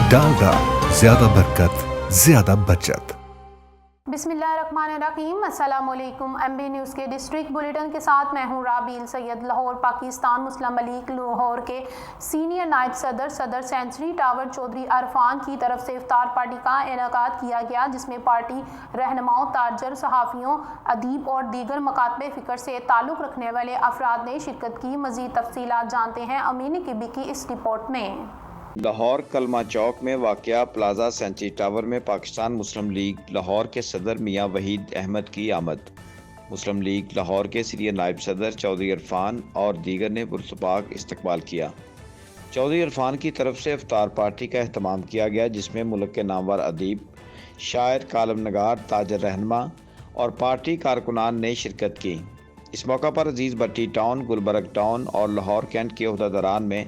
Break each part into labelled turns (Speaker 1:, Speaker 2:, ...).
Speaker 1: डालडा, ज्यादा बरकत, ज्यादा बचत।
Speaker 2: बिस्मिल्लाहिर्रहमानिर्रहीम, अस्सलाम वालेकुम। MB न्यूज़ के डिस्ट्रिक्ट बुलेटिन के साथ मैं हूँ राबील सैयद। लाहौर पाकिस्तान मुस्लिम लीग लाहौर के सीनियर नायब सदर सेंचुरी टावर चौधरी अरफान की तरफ से इफ्तार पार्टी का इनेकाद किया गया, जिसमें पार्टी रहनुमाओं, ताजर, सहाफ़ियों, अदीब और दीगर मकातबे फ़िक्र से ताल्लुक़ रखने वाले अफराद ने शिरकत की। मज़ीद तफसीलात जानते हैं अमीन किबी की इस रिपोर्ट में।
Speaker 3: लाहौर कलमा चौक में वाक़या प्लाजा सेंचुरी टावर में पाकिस्तान मुस्लिम लीग लाहौर के सदर मियां वहीद अहमद की आमद। मुस्लिम लीग लाहौर के सीनियर नायब सदर चौधरी इरफान और दीगर ने पुरसबाक इस्तकबाल किया। चौधरी इरफान की तरफ से इफ्तार पार्टी का अहतमाम किया गया, जिसमें मुल्क के नामवर अदीब, शायर, कालम नगार, ताजर, रहनुमा और पार्टी कारकुनान ने शिरकत की। इस मौका पर अजीज़ भट्टी टाउन, गुलबर्ग टाउन और लाहौर कैंट के ओहदेदारान में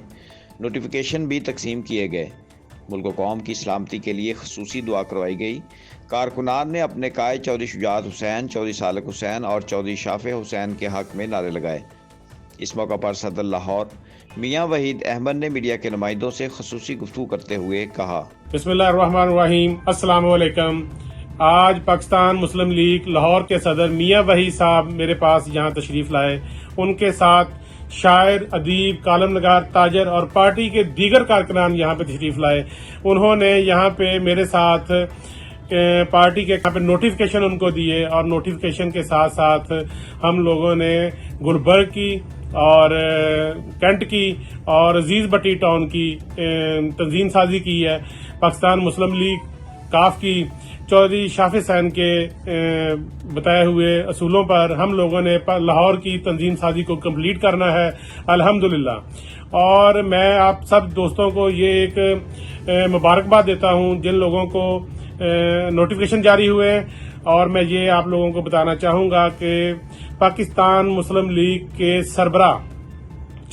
Speaker 3: नोटिफिकेशन भी तकसीम किए गए। मुल्क व कौम की सलामती के लिए खसूसी दुआ करवाई गई। कारकुनान ने अपने कायद चौधरी शुजात हुसैन, चौधरी सालक हुसैन और चौधरी शाफे हुसैन के हक़ में नारे लगाए। इस मौका पर सदर लाहौर मियां वहीद अहमद ने मीडिया के नुमाइंदों से खसूसी गुफ्तगू करते हुए कहा,
Speaker 4: बिस्मिल्लाहिर्रहमानिर्रहीम, अस्सलाम वालेकुम। आज पाकिस्तान मुस्लिम लीग लाहौर के सदर मियां वहीद साहब मेरे पास यहाँ तशरीफ़ लाए। उनके साथ शायर, अदीब, कालम नगार, ताजर और पार्टी के दीगर कारकुनान यहाँ पे तशरीफ़ लाए। उन्होंने यहाँ पे मेरे साथ पार्टी के यहाँ पे नोटिफिकेशन उनको दिए और नोटिफिकेशन के साथ साथ हम लोगों ने गुलबर्ग की और कैंट की और अजीज भट्टी टाउन की तंजीम साजी की है। पाकिस्तान मुस्लिम लीग काफ की चौधरी शाफे हुसैन के बताए हुए असूलों पर हम लोगों ने लाहौर की तंजीम साजी को कंप्लीट करना है, अल्हम्दुलिल्लाह। और मैं आप सब दोस्तों को ये एक मुबारकबाद देता हूं जिन लोगों को नोटिफिकेशन जारी हुए, और मैं ये आप लोगों को बताना चाहूंगा कि पाकिस्तान मुस्लिम लीग के सरबरा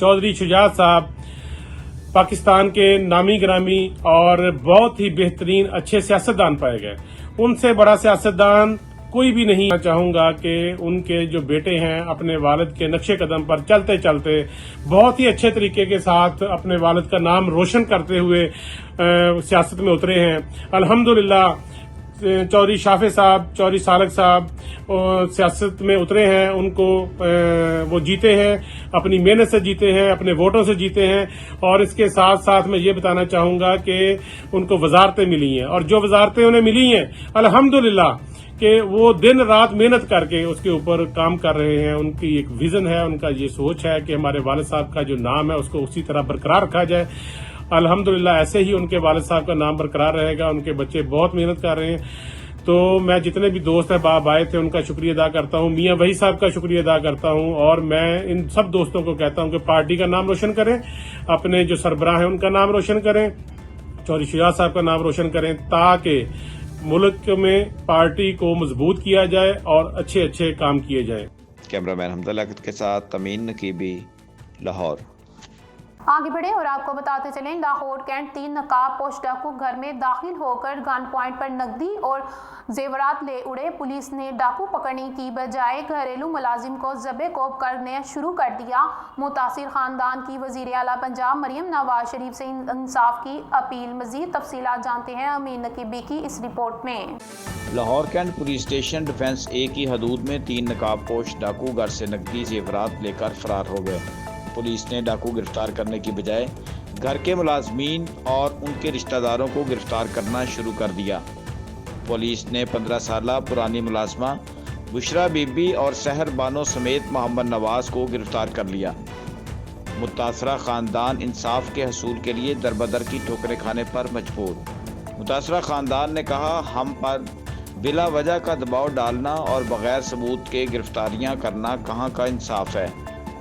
Speaker 4: चौधरी शुजात साहब पाकिस्तान के नामी ग्रामी और बहुत ही बेहतरीन अच्छे सियासतदान पाए गए। उनसे बड़ा सियासतदान कोई भी नहीं। चाहूंगा कि उनके जो बेटे हैं अपने वालिद के नक्शे कदम पर चलते चलते बहुत ही अच्छे तरीके के साथ अपने वालिद का नाम रोशन करते हुए सियासत में उतरे हैं, अल्हम्दुलिल्लाह। चौधरी शाफे साहब, चौधरी सालक साहब सियासत में उतरे हैं, उनको वो जीते हैं, अपनी मेहनत से जीते हैं, अपने वोटों से जीते हैं। और इसके साथ साथ मैं ये बताना चाहूंगा कि उनको वजारतें मिली हैं, और जो वजारतें उन्हें मिली हैं अल्हम्दुलिल्लाह कि वो दिन रात मेहनत करके उसके ऊपर काम कर रहे हैं। उनकी एक विजन है, उनका ये सोच है कि हमारे वालिद साहब का जो नाम है उसको उसी तरह बरकरार रखा जाए। अल्हम्दुलिल्लाह ऐसे ही उनके वालिद साहब का नाम बरकरार रहेगा। उनके बच्चे बहुत मेहनत कर रहे हैं। तो मैं जितने भी दोस्त हैं बाप आए थे उनका शुक्रिया अदा करता हूं, मियां वहीद साहब का शुक्रिया अदा करता हूं, और मैं इन सब दोस्तों को कहता हूं कि पार्टी का नाम रोशन करें, अपने जो सरबराह हैं उनका नाम रोशन करें, चौधरी शुजात साहब का नाम रोशन करें, ताकि मुल्क में पार्टी को मजबूत किया जाए और अच्छे अच्छे काम किए जाए।
Speaker 3: कैमरामैन हमदा लियाकत के साथ अमीन नकीबी, लाहौर।
Speaker 2: आगे बढ़े और आपको बताते चलें, लाहौर कैंट 3 नकाब पोश डाकू घर में दाखिल होकर गन पॉइंट पर नकदी और जेवरात ले उड़े। पुलिस ने डाकू पकड़ने की बजाय घरेलू मुलाजिम को ज़बे कोब करने शुरू कर दिया। मुतासिर खानदान की वज़ीर आला पंजाब मरियम नवाज शरीफ से इंसाफ की अपील। मज़ीद तफसीलात जानते हैं अमीन नकीबी की इस रिपोर्ट में।
Speaker 3: Lahore cantt police station defence A की हदूद में 3 नकाब पोश डाकू घर से नकदी जेवरात लेकर फरार हो गए। पुलिस ने डाकू गिरफ्तार करने की बजाय घर के मुलाजमीन और उनके रिश्तेदारों को गिरफ्तार करना शुरू कर दिया। पुलिस ने 15 साला पुरानी मुलाजमा बुशरा बीबी और सहर बानो समेत मोहम्मद नवाज को गिरफ्तार कर लिया। मुतासरा खानदान इंसाफ के हसूल के लिए दरबदर की ठोकरें खाने पर मजबूर। मुतासरा खानदान ने कहा, हम पर बिला वजह का दबाव डालना और बगैर सबूत के गिरफ्तारियां करना कहाँ का इंसाफ है।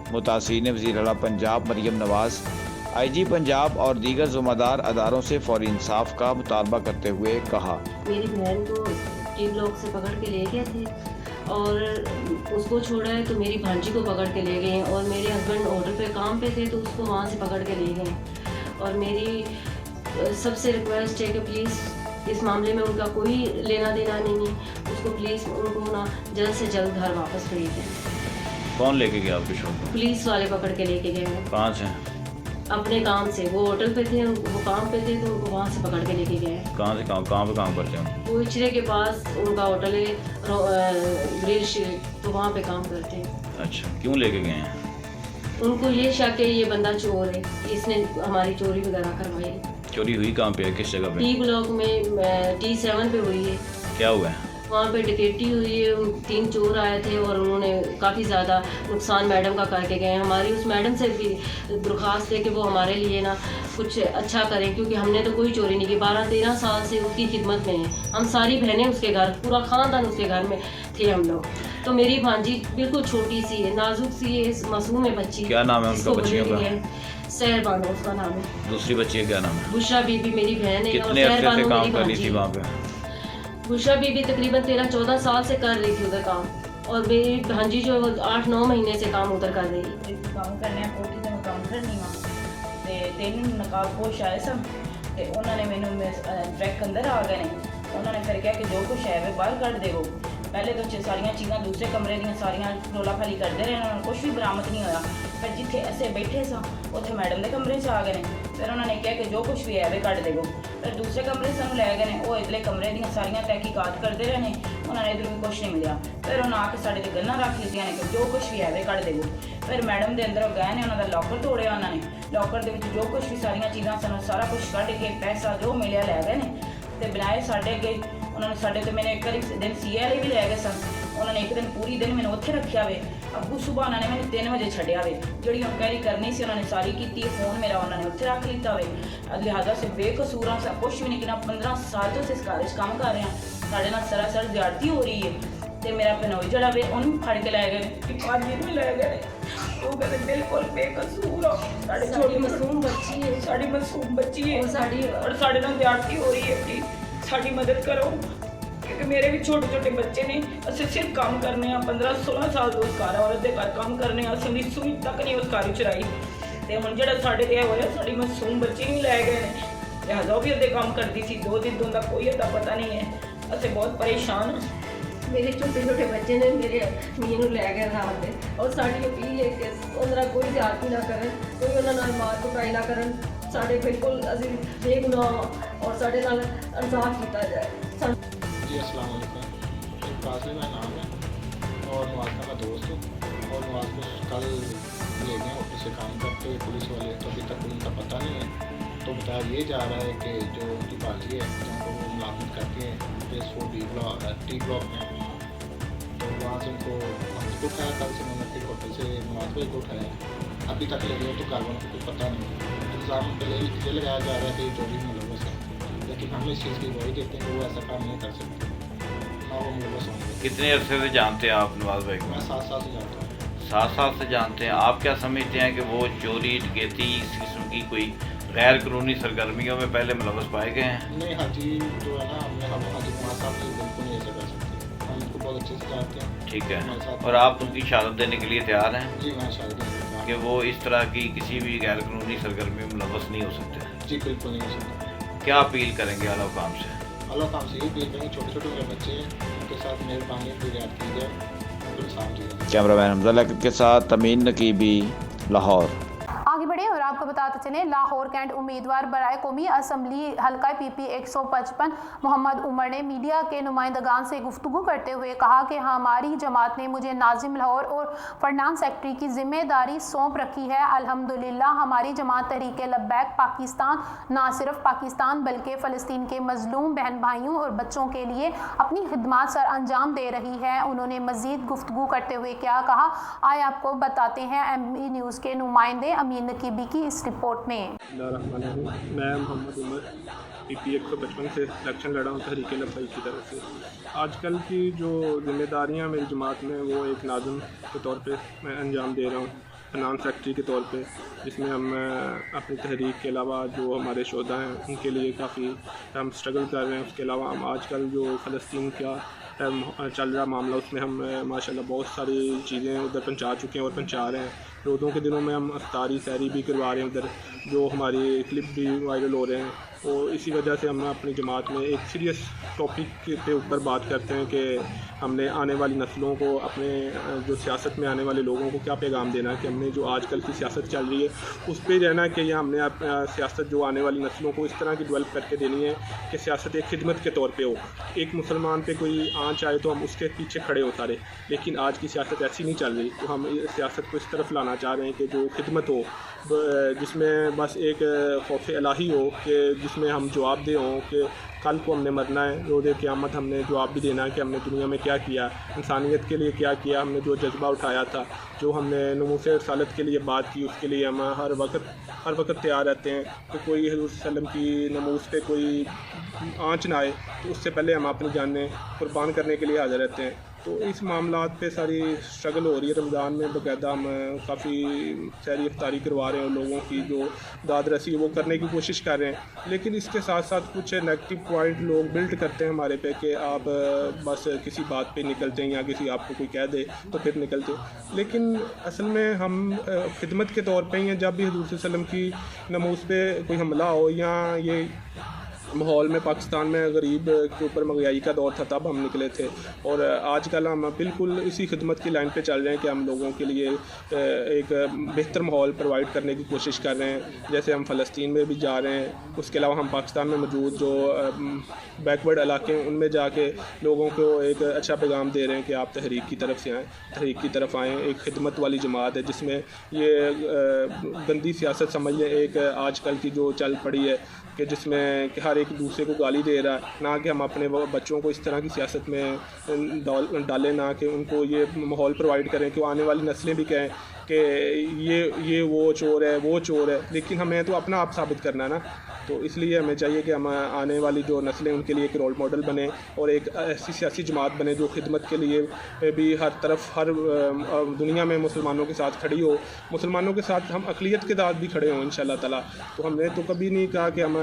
Speaker 3: मुतासिर ने वज़ीर आला पंजाब मरियम नवाज, IG पंजाब और दीगर ज़िम्मेदार अदारों से फौरी इंसाफ का मुतालबा करते हुए कहा,
Speaker 5: मेरी बहन को 3 लोग से पकड़ के ले गए थे और उसको छोड़ा है तो मेरी भांजी को पकड़ के ले गए, और मेरे हस्बैंड ऑर्डर पे काम पे थे तो उसको वहाँ से पकड़ के ले गए। और मेरी सबसे रिक्वेस्ट है कि प्लीज़ इस मामले में उनका कोई लेना देना नहीं है। उसको प्लीज़ उनको ना जल्द से जल्द घर वापस भेज दें।
Speaker 6: कौन लेके गया आपके शॉप पर?
Speaker 5: पुलिस वाले पकड़ के लेके गए हैं
Speaker 6: कहाँ से?
Speaker 5: अपने काम से। वो होटल पे थे, वो काम पे थे, तो उनको वहाँ से पकड़ के लेके गए हैं।
Speaker 6: कहाँ से कहाँ पे काम करते हैं?
Speaker 5: वो इचरे के पास उनका होटल है, ग्रिल शेड, तो वहाँ पे काम करते हैं।
Speaker 6: अच्छा, क्यों लेके गए हैं?
Speaker 5: उनको ये शक है ये बंदा चोर है, इसने हमारी चोरी वगैरह करवाई है।
Speaker 6: चोरी हुई कहाँ पे है, किस जगह पे?
Speaker 5: टी ब्लॉक में T7 पे हुई है।
Speaker 6: क्या हुआ है?
Speaker 5: वहाँ पे डकैती हुई है, 3 चोर आए थे और उन्होंने काफ़ी ज़्यादा नुकसान मैडम का करके गए हैं। हमारी उस मैडम से भी दरख्वास्त है कि वो हमारे लिए ना कुछ अच्छा करें, क्योंकि हमने तो कोई चोरी नहीं की। 12-13 साल से उसकी खिदमत में है। हम सारी बहनें उसके घर, पूरा ख़ानदान उसके घर में थे हम लोग। तो मेरी भांजी बिल्कुल छोटी सी है, नाजुक सी है, मासूम है बच्ची।
Speaker 6: क्या नाम है उनका बच्चियों का?
Speaker 5: सहर बानो उसका नाम है।
Speaker 6: दूसरी बच्ची का क्या नाम है?
Speaker 5: बुशरा बीबी मेरी बहन है।
Speaker 6: कितने अरसे से काम कर रही थी वहाँ पे?
Speaker 5: बुशरा बीबी तकरीबन 13-14 साल से कर रही थी उधर काम, और मेरी भांजी जो है वो 8-9 महीने से काम उधर कर रही है।
Speaker 7: ਕੰਮ ਕਰਨੇ ਕੋਠੀ ਤੇ ਮੈਂ ਕੰਮ ਕਰਨੀ ਵਾ ਤੇ 3 ਨਕਾਬਪੋਸ਼ ਆਏ ਸਨ ਤੇ ਉਹਨਾਂ ਨੇ ਮੈਨੂੰ ਡਾਇਰੈਕਟ ਅੰਦਰ ਆ ਗਏ ਨੇ। ਉਹਨਾਂ ਨੇ ਫਿਰ ਕਿਹਾ ਕਿ ਜੋ ਕੁਛ ਹੈ ਵੇ ਬਾਹਰ ਕੱਢ ਦੇਵੋ। ਪਹਿਲੇ ਤਾਂ ਸਾਰੀਆਂ ਚੀਜ਼ਾਂ ਦੂਸਰੇ ਕਮਰੇ ਦੀਆਂ ਸਾਰੀਆਂ ਰੋਲਾ ਖਾਲੀ ਕਰਦੇ ਰਹੇ, ਉਹਨਾਂ ਨੂੰ ਕੁਛ ਵੀ ਬਰਾਮਦ ਨਹੀਂ ਹੋਇਆ। ਫਿਰ ਜਿੱਥੇ ਅਸੀਂ ਬੈਠੇ ਸਾਂ ਉੱਥੇ ਮੈਡਮ ਦੇ ਕਮਰੇ 'ਚ ਆ ਗਏ ਨੇ। ਫਿਰ ਉਹਨਾਂ ਨੇ ਕਿਹਾ ਕਿ ਜੋ ਕੁਛ ਵੀ ਹੈ ਵੇ ਕੱਢ ਦੇਵੋ। ਫਿਰ ਦੂਸਰੇ ਕਮਰੇ ਸਾਨੂੰ ਲੈ ਗਏ ਨੇ, ਉਹ ਇਧਰਲੇ ਕਮਰੇ ਦੀਆਂ ਸਾਰੀਆਂ ਤਹਿਕੀਕਾਤ ਕਰਦੇ ਰਹੇ ਨੇ। ਉਹਨਾਂ ਨੇ ਇਧਰ ਵੀ ਕੁਛ ਨਹੀਂ ਮਿਲਿਆ। ਫਿਰ ਉਹਨਾਂ ਆ ਕੇ ਸਾਡੇ ਤੇ ਗੱਲਾਂ ਰੱਖ ਲਿੱਤੀਆਂ ਨੇ ਕਿ ਜੋ ਕੁਛ ਵੀ ਹੈ ਵੇ ਕੱਢ ਦੇਵੋ। ਫਿਰ ਮੈਡਮ ਦੇ ਅੰਦਰ ਗਏ ਨੇ, ਉਹਨਾਂ ਦਾ ਲੋਕਰ ਤੋੜਿਆ ਉਹਨਾਂ ਨੇ। ਲੋਕਰ ਦੇ ਵਿੱਚ ਜੋ ਕੁਛ ਵੀ ਸਾਰੀਆਂ ਚੀਜ਼ਾਂ ਸਾਨੂੰ ਸਾਰਾ ਕੁਛ ਕੱਢ ਕੇ ਪੈਸਾ ਜੋ ਮਿਲਿਆ ਲੈ ਗਏ ਨੇ ਤੇ ਬਣਾਏ ਸਾਡੇ ਅੱਗੇ। ਉਹਨਾਂ ਨੇ ਸਾਡੇ ਤੇ ਮੈਨੂੰ ਇੱਕ ਵਾਰੀ ਦਿਨ ਸੀਏ ਵਾਲੇ ਵੀ ਲੈ ਗਏ ਸਨ। ਉਹਨਾਂ ਨੇ ਇੱਕ ਦਿਨ ਪੂਰੀ ਦਿਨ ਮੈਨੂੰ ਉੱਥੇ ਰੱਖਿਆ ਵੇ। ਅੱਗੂ ਸੁਬਾਹ ਉਹਨਾਂ ਨੇ ਮੈਨੂੰ 3 ਵਜੇ ਛੱਡਿਆ ਵੇ। ਜਿਹੜੀ ਇਨਕੁਆਇਰੀ ਕਰਨੀ ਸੀ ਉਹਨਾਂ ਨੇ ਸਾਰੀ ਕੀਤੀ। ਫੋਨ ਮੇਰਾ ਉਹਨਾਂ ਨੇ ਉੱਥੇ ਰੱਖ ਲਿੱਤਾ ਵੇ। ਲਿਹਾਜ਼ਾ ਸੇ ਬੇਕਸੂਰਾਂ ਸੇ ਕੁਛ ਵੀ ਨਹੀਂ ਕਿਨਾ। 15 ਸਾਲ ਤੋਂ ਇਸ ਘਰ 'ਚ ਕੰਮ ਕਰ ਰਹੇ ਹਾਂ। ਸਾਡੇ ਨਾਲ ਸਰਾਸਰ ਜ਼ਿਆਦਤੀ ਹੋ ਰਹੀ ਹੈ ਤੇ ਮੇਰਾ ਪਨੋਈ ਜਿਹੜਾ ਵੇ ਉਹਨੂੰ ਵੀ ਫੜ ਕੇ ਲੈ ਗਏ ਕਿ ਪਾਜੀ ਨੂੰ ਲੈ ਗਏ। ਉਹ ਕਹਿੰਦੇ ਬਿਲਕੁਲ ਬੇਕਸੂਰ ਹੋ। ਸਾਡੇ ਛੋਟੀ ਮਾਸੂਮ ਬੱਚੀ ਹੈ, ਸਾਡੀ ਮਾਸੂਮ ਬੱਚੀ ਹੈ ਔਰ ਸਾਡੇ ਨਾਲ ਜ਼ਿਆਦਤੀ ਹੋ ਰਹੀ ਹੈ। ਪਲੀਜ਼ ਸਾਡੀ ਮਦਦ ਕਰੋ, ਕਿਉਂਕਿ ਮੇਰੇ ਵੀ ਛੋਟੇ ਛੋਟੇ ਬੱਚੇ ਨੇ। ਅਸੀਂ ਸਿਰਫ ਕੰਮ ਕਰਨੇ ਆ। 15-16 ਸਾਲ ਤੋਂ ਉਸ ਘਰ ਔਰਤ ਦੇ ਘਰ ਕੰਮ ਕਰਨੇ ਆ। ਅਸੀਂ ਦੀ ਸੂਈ ਤੱਕ ਨਹੀਂ ਉਸ ਘਰ 'ਚ ਚੁਰਾਈ। ਤੇ ਹੁਣ ਜਿਹੜਾ ਸਾਡੇ ਤੇ ਹੋਇਆ, ਸਾਡੀ ਮਾਸੂਮ ਬੱਚੀ ਵੀ ਲੈ ਗਏ ਨੇ। ਲਿਹਾਜ਼ਾ ਉਹ ਵੀ ਉਹਦੇ ਕੰਮ ਕਰਦੀ ਸੀ। 2 ਦਿਨ ਤੋਂ ਦਾ ਕੋਈ ਅਤਾ ਪਤਾ ਨਹੀਂ ਹੈ। ਅਸੀਂ ਬਹੁਤ ਪਰੇਸ਼ਾਨ ਹਾਂ।
Speaker 5: ਮੇਰੇ ਛੋਟੇ ਛੋਟੇ ਬੱਚੇ ਨੇ ਮੇਰੇ ਮੀਆਂ ਨੂੰ ਲੈ ਗਏ ਰਾਤ ਦੇ, ਔਰ ਸਾਡੀ ਅਪੀਲ ਹੈ ਕਿ ਉਹਨਾਂ ਨਾਲ ਕੋਈ ਜ਼ਿਆਦਤੀ ਨਾ ਕਰਨ, ਕੋਈ ਉਹਨਾਂ ਨਾਲ ਮਾਰ ਕੁਟਾਈ ਨਾ ਕਰਨ। ਸਾਡੇ ਬਿਲਕੁਲ ਅਸੀਂ ਬੇਗੁਨਾਹ ਔਰ ਸਾਡੇ ਨਾਲ ਇਨਸਾਫ ਕੀਤਾ ਜਾਏ।
Speaker 8: जी अस्सलाम वालेकुम। एक कासिम का नाम है और नवाज़ का दोस्त हूँ। और नवाज़ को कल ले गए ऑफिस से काम करते हुए पुलिस वाले, तो अभी तक उनका पता नहीं है। तो बताया ये जा रहा है कि जो उनकी पार्टी है जहाँ पर वो मुलाकात करती है फेस 4 टी ब्लॉक में, तो वहाँ से उनको हमको उठाया। कल से मैंने फिर होटल से नवाज़ भाई को उठाया। अभी तक ले गए तो कारवाई को कुछ पता नहीं। इल्ज़ाम ये लगाया जा रहा है कि चोरी में मुलव्वस है, लेकिन हम इस चीज़ की गवाही देते हैं कि वो ऐसा काम नहीं कर सकते, ना वो मुलव्वस होंगे।
Speaker 6: कितने अरसे से जानते हैं आप नवाज भाई को?
Speaker 8: मैं 7 साल से जानता हूँ।
Speaker 6: 7 साल से जानते हैं। आप क्या समझते हैं कि वो चोरी डकैती इस किस्म की कोई गैर कानूनी सरगर्मियों में पहले मुलव्वस पाए गए हैं?
Speaker 8: नहीं, हाजी जो है ना, हम हाजी कुमार साहब से बिल्कुल नहीं ऐसा कर सकते। हम उनको बहुत अच्छे से जानते हैं।
Speaker 6: ठीक है,
Speaker 8: हमारे साथ-
Speaker 6: और आप उनकी शहादत देने के लिए तैयार हैं
Speaker 8: जी मैं शायद
Speaker 6: कि वो इस तरह की किसी भी गैर कानूनी सरगर्मी में मुलव्वस नहीं हो सकते?
Speaker 8: जी बिल्कुल नहीं हो सकता।
Speaker 6: क्या अपील करेंगे आला काम से?
Speaker 8: अल्लाह काम से ये अपील करेंगे, छोटे छोटे जो बच्चे हैं उनके साथ मेहरबानी की रियायत की जाए, उनको इंसाफ दिया जाए।
Speaker 3: कैमरामैन हमजा लैकब के साथ अमीन नकीबी, लाहौर।
Speaker 2: आगे बढ़े और आपको बताते चले, लाहौर कैंट उम्मीदवार बराए कौमी असम्बली हल्का PP 155 मोहम्मद उमर ने मीडिया के नुमाइंदगान से गुफ्तगू करते हुए कहा कि हमारी जमात ने मुझे नाजिम लाहौर और फरनान सेक्रेटरी की जिम्मेदारी सौंप रखी है। अल्हम्दुलिल्लाह हमारी जमात तहरीक लब्बैक पाकिस्तान ना सिर्फ पाकिस्तान बल्कि फ़लस्तीन के मजलूम बहन भाइयों और बच्चों के लिए अपनी खिदमत सर अंजाम दे रही है। उन्होंने मज़ीद गुफ्तगू करते हुए क्या कहा, आए आपको बताते हैं MB न्यूज़ के नुमाइंदे अमीन नकीबी की इस रिपोर्ट में।
Speaker 4: मैं मोहम्मद उमर PP 155 से इलेक्शन लड़ा हूँ तहरीक लब्बैक की तरफ से। आजकल की जो जिम्मेदारियाँ मेरी जमात में वो एक नाज़िम के तौर पे मैं अंजाम दे रहा हूँ, फरनान सेक्रेटरी के तौर पे, जिसमें हम अपनी तहरीक के अलावा जो हमारे शोधा हैं उनके लिए काफ़ी हम स्ट्रगल कर रहे हैं। उसके अलावा हम आजकल जो फ़लस्तीन का चल रहा मामला उसमें हम माशाल्लाह बहुत सारी चीज़ें उधर पहुंचा चुके हैं और पहुंचा रहे हैं। रोज़ों के दिनों में हम अफ्तारी सहरी भी करवा रहे हैं उधर, जो हमारी क्लिप भी वायरल हो रहे हैं اور اسی وجہ سے ہم اپنی جماعت میں ایک سیریس ٹاپک کے اوپر بات کرتے ہیں کہ ہم نے آنے والی نسلوں کو اپنے جو سیاست میں آنے والے لوگوں کو کیا پیغام دینا ہے کہ ہم نے جو آج کل کی سیاست چل رہی ہے اس پہ رہنا کہ ہم نے سیاست جو آنے والی نسلوں کو اس طرح کی ڈیولپ کر کے دینی ہے کہ سیاست ایک خدمت کے طور پہ ہو. ایک مسلمان پہ کوئی آنچ آئے تو ہم اس کے پیچھے کھڑے ہو سارے, لیکن آج کی سیاست ایسی نہیں چل رہی. تو ہم سیاست کو اس طرف لانا چاہ رہے ہیں کہ جو خدمت ہو, جس میں بس ایک خوف الہی ہو, کہ جس میں ہم جواب دہ ہوں کہ کل کو ہم نے مرنا ہے, روز قیامت ہم نے جواب بھی دینا ہے کہ ہم نے دنیا میں کیا کیا, انسانیت کے لیے کیا کیا, ہم نے جو جذبہ اٹھایا تھا, جو ہم نے نموذ رسالت کے لیے بات کی, اس کے لیے ہم ہر وقت تیار رہتے ہیں کہ کوئی حضور صلی اللہ علیہ وسلم کی نموذ پہ کوئی آنچ نہ آئے تو اس سے پہلے ہم اپنی جانیں قربان کرنے کے لیے حاضر رہتے ہیں. تو اس معاملات پہ ساری اسٹرگل ہو رہی ہے. رمضان میں باقاعدہ ہم کافی سحری افطاری کروا رہے ہیں, لوگوں کی جو داد رسی ہے وہ کرنے کی کوشش کر رہے ہیں, لیکن اس کے ساتھ ساتھ کچھ نیگیٹو پوائنٹ لوگ بلڈ کرتے ہیں ہمارے پہ کہ آپ بس کسی بات پہ نکلتے ہیں یا کسی آپ کو کوئی کہہ دے تو پھر نکلتے ہیں. لیکن اصل میں ہم خدمت کے طور پہ ہی ہیں. جب بھی حضور صلی اللہ علیہ وسلم کی نموذ پہ کوئی حملہ ہو یا یہ ماحول میں پاکستان میں غریب کے اوپر مہنگائی کا دور تھا, تب ہم نکلے تھے. اور آج کل ہم بالکل اسی خدمت کی لائن پہ چل رہے ہیں کہ ہم لوگوں کے لیے ایک بہتر ماحول پرووائڈ کرنے کی کوشش کر رہے ہیں. جیسے ہم فلسطین میں بھی جا رہے ہیں, اس کے علاوہ ہم پاکستان میں موجود جو بیکورڈ علاقے ہیں ان میں جا کے لوگوں کو ایک اچھا پیغام دے رہے ہیں کہ آپ تحریک کی طرف سے آئیں, تحریک کی طرف آئیں. ایک خدمت والی جماعت ہے جس میں یہ گندی سیاست سمجھ لیں ایک آج کل کی جو چل پڑی ہے کہ جس میں کہ ہر ایک دوسرے کو گالی دے رہا ہے. نہ کہ ہم اپنے بچوں کو اس طرح کی سیاست میں ڈالیں, نہ کہ ان کو یہ ماحول پرووائڈ کریں کہ وہ آنے والی نسلیں بھی کہیں کہ یہ وہ چور ہے وہ چور ہے. لیکن ہمیں تو اپنا آپ ثابت کرنا ہے نا. تو اس لیے ہمیں چاہیے کہ ہم آنے والی جو نسلیں ان کے لیے ایک رول ماڈل بنے اور ایک ایسی سیاسی جماعت بنے جو خدمت کے لیے بھی ہر طرف ہر دنیا میں مسلمانوں کے ساتھ کھڑی ہو. مسلمانوں کے ساتھ ہم اقلیت کے ساتھ بھی کھڑے ہوں انشاءاللہ تعالیٰ. تو ہم نے تو کبھی نہیں کہا کہ ہم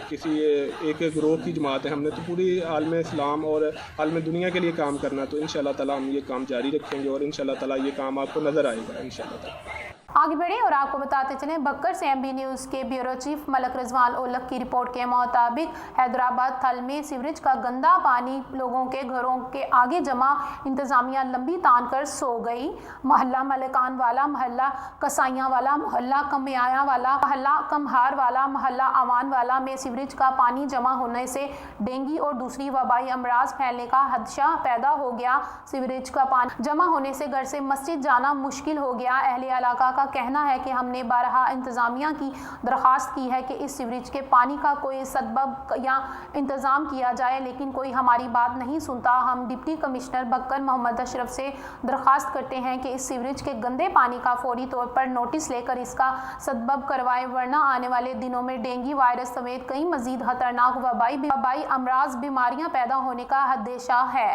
Speaker 4: کسی ایک گروہ کی جماعت ہے, ہم نے تو پوری عالم اسلام اور عالم دنیا کے لیے کام کرنا. تو انشاءاللہ تعالیٰ ہم یہ کام جاری رکھیں گے اور انشاءاللہ تعالیٰ یہ کام آپ کو نظر آئے گا انشاءاللہ تعالیٰ.
Speaker 2: آگے بڑھیں اور آپ کو بتاتے چلیں بکر سے ایم بی نیوز کے بیورو چیف ملک رضوان اولک کی رپورٹ کے مطابق حیدرآباد تھل میں سیوریج کا گندا پانی لوگوں کے گھروں کے آگے جمع, انتظامیہ لمبی تان کر سو گئی. محلہ ملکان والا, محلہ کسائیاں والا, محلہ کمیاں والا, محلہ کمہار والا, محلہ آوان والا میں سیوریج کا پانی جمع ہونے سے ڈینگی اور دوسری وبائی امراض پھیلنے کا خدشہ پیدا ہو گیا. سیوریج کا پانی جمع ہونے سے گھر سے مسجد جانا مشکل ہو گیا. اہل علاقہ کا کہنا ہے کہ ہم نے بارہا انتظامیہ کی درخواست کی ہے کہ اس سیوریج کے پانی کا کوئی سبب یا انتظام کیا جائے, لیکن کوئی ہماری بات نہیں سنتا. ہم ڈپٹی کمشنر بکر محمد اشرف سے درخواست کرتے ہیں کہ اس سیوریج کے گندے پانی کا فوری طور پر نوٹس لے کر اس کا سبب کروائے, ورنہ آنے والے دنوں میں ڈینگی وائرس سمیت کئی مزید خطرناک وبائی امراض بیماریاں پیدا ہونے کا خدشہ ہے.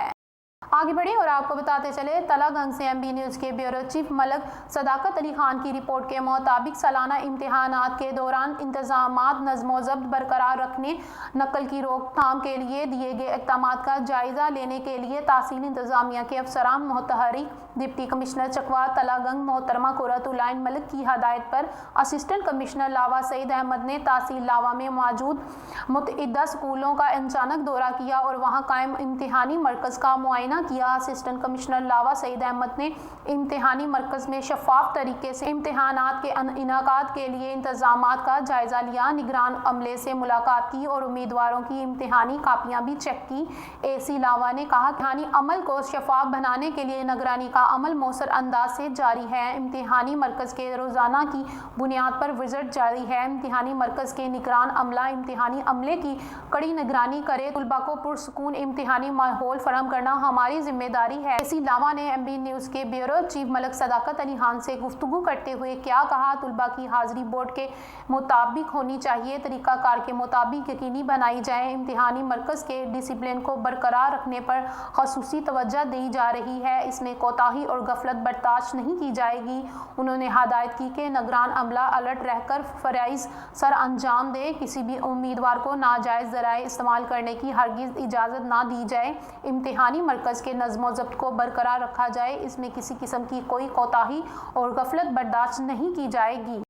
Speaker 2: آگے بڑھیں اور آپ کو بتاتے چلے تلا گنج سے ایم بی نیوز کے بیورو چیف ملک صداقت علی خان کی رپورٹ کے مطابق سالانہ امتحانات کے دوران انتظامات نظم و ضبط برقرار رکھنے, نقل کی روک تھام کے لیے دیے گئے اقدامات کا جائزہ لینے کے لیے تحصیل انتظامیہ کے افسران متحرک ڈپٹی کمشنر چکوال تلا گنج محترمہ قرۃ العین ملک کی ہدایت پر اسسٹنٹ کمشنر لاوا سعید احمد نے تحصیل لاوا میں موجود متعدد اسکولوں کا اچانک دورہ کیا اور وہاں قائم امتحانی مرکز کا معائنہ کیا. اسسٹنٹ کمشنر لاوا سعید احمد نے امتحانی مرکز میں شفاف طریقے سے امتحانات کے انعقاد کے لیے انتظامات کا جائزہ لیا, نگران عملے سے ملاقات کی اور امیدواروں کی امتحانی کاپیاں بھی چیک کی. اے سی لاوا نے کہا کہ امتحانی عمل کو شفاف بنانے کے لیے نگرانی کا عمل مؤثر انداز سے جاری ہے. امتحانی مرکز کے روزانہ کی بنیاد پر وزٹ جاری ہے. امتحانی مرکز کے نگران عملہ امتحانی عملے کی کڑی نگرانی کرے. طلباء کو پرسکون امتحانی ماحول فراہم کرنا ہماری ذمہ داری ہے. اسی لاوا نے ایم بی نیوز کے بیورو چیف ملک صداقت علی خان سے گفتگو کرتے ہوئے کیا کہا, طلباء کی حاضری بورڈ کے مطابق ہونی چاہیے, طریقہ کار کے مطابق یقینی بنائی جائے. امتحانی مرکز کے ڈسپلن کو برقرار رکھنے پر خصوصی توجہ دی جا رہی ہے, اس میں کوتاہی اور غفلت برداشت نہیں کی جائے گی. انہوں نے ہدایت کی کہ نگران عملہ الرٹ رہ کر فرائض سر انجام دے. کسی بھی امیدوار کو ناجائز ذرائع استعمال کرنے کی ہرگز اجازت نہ دی جائے. امتحانی مرکز کے نظم و ضبط کو برقرار رکھا جائے, اس میں کسی قسم کی کوئی کوتاہی اور غفلت برداشت نہیں کی جائے گی.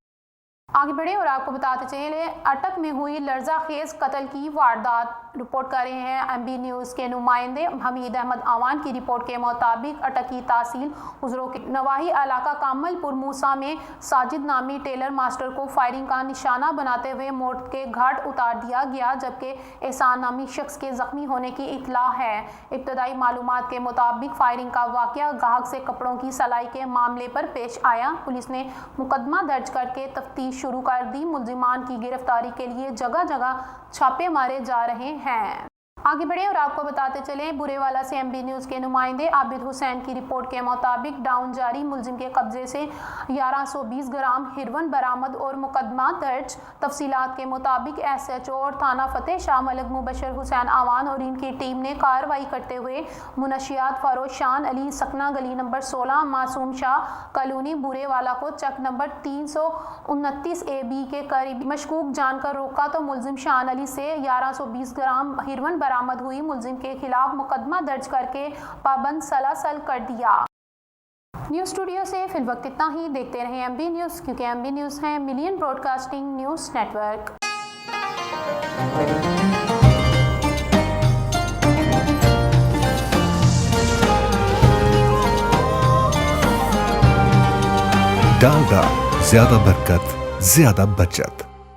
Speaker 2: आगे बढ़े और आपको बताते चले अटक में हुई लर्जा खेज कत्ल की वारदात। रिपोर्ट कर रहे हैं एमबी न्यूज़ के नुमाइंदे हमीद अहमद आवान की रिपोर्ट के मुताबिक अटक की तहसील हुजरों के नवाही इलाका कामलपुर मूसा में साजिद नामी टेलर मास्टर को फायरिंग का निशाना बनाते हुए मौत के घाट उतार दिया गया, जबकि एहसान नामी शख्स के जख्मी होने की इत्तला है। इब्तदाई मालूमात के मुताबिक फायरिंग का वाक़या गाहक से कपड़ों की सलाई के मामले पर पेश आया। पुलिस ने मुकदमा दर्ज करके तफ्तीश शुरू कर दी। मुल्जिमान की गिरफ्तारी के लिए जगह जगह छापे मारे जा रहे हैं। आगे बढ़े और आपको बताते चलें बुरेवाला से एमबी न्यूज़ के नुमाइंदे आबिद हुसैन की रिपोर्ट के मुताबिक डाउन जारी मुलजिम के कब्जे से 1120 ग्राम हेरोइन बरामद और मुकदमा दर्ज। तफसीलात के मुताबिक SHO और थाना फतेह शाह मलिक मुबशर हुसैन आवान और इनकी टीम ने कार्रवाई करते हुए मुनशियात फरोज शान अली सकना गली नंबर 16 मासूम शाह कॉलोनी बुरेवाला को चक नंबर 329 AB के करीब मशकूक जानकर रोका तो मुलजिम शान अली से 1120 ग्राम हेरोइन बरामद हुई। मुलजिम के खिलाफ मुकदमा दर्ज करके पाबंद सलासल कर दिया। न्यूज़ स्टूडियो से फिल वक्त इतना ही। देखते रहें एमबी न्यूज़, क्योंकि एमबी न्यूज़ है million broadcasting news network.
Speaker 1: Dalda, ज्यादा बरकत, ज्यादा बचत।